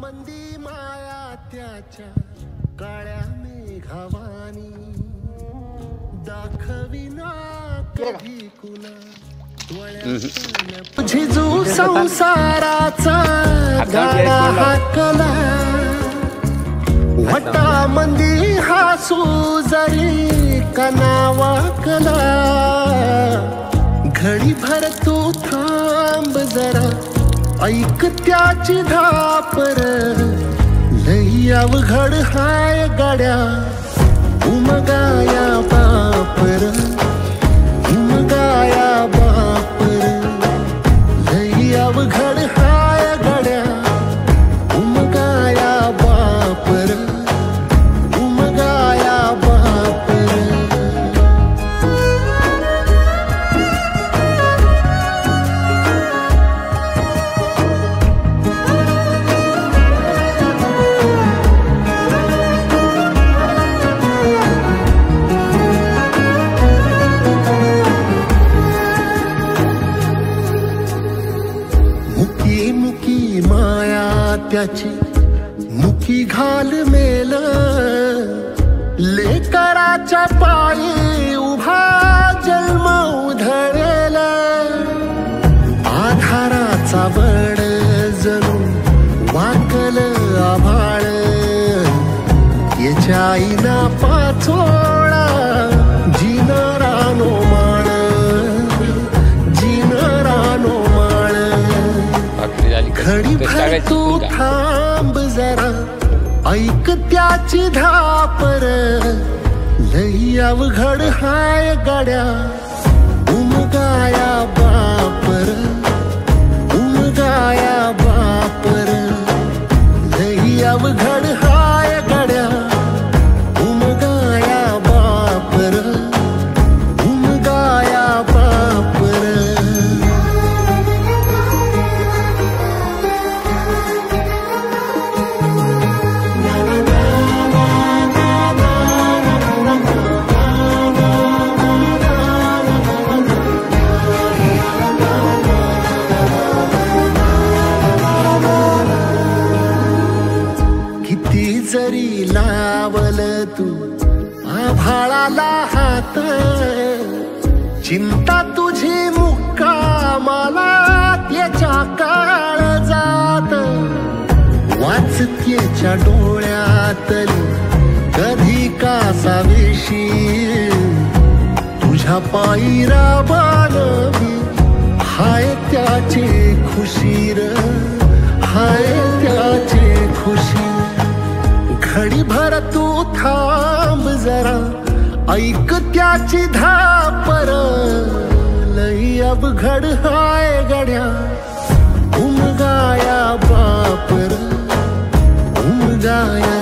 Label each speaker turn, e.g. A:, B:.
A: मंदी माया त्याच्या काळ्या मेघावानी दाखविना कधी कुणा झिजू संसाराचा गाडा हाकला वटा मंदी हासू जरी कनावाकला घडी भर तू थांब जरा ऐक त्याची धापर लई अवघड हाय गाड्या उमगाया बापर उमगाया बापर लई अवघड हाय गाड्या उमगाया बापर उमगाया बापर त्याची मुखी घाल मेल लेकराच्या पायी उभा जन्म उधळेल आधाराचा बळ जणू वाकल आभाळ याच्या आईना पाचोळा जिनरानो माळ जिनरानो माळ घडी भर तू थांब जरा ऐक त्याची धापर लई अवघड हाय गाड्या उमगाया बापर उमगाया बापर लई अवघड हाय गाड्या उमगाया बापर उमगाया बापर जरी लावल तू आभाळाला हात चिंता तुझी मुक्कामाला त्याच्या काळ जात वाचतेच्या डोळ्यातली कधी कासा वेशी तुझ्या पायी राबानवी हाय त्याचे खुशीर हाय त्याचे खुशी घडी भर तू थांब जरा ऐक त्याची धापर लई अवघड हाय गड्या उमगाया बापर उमगाया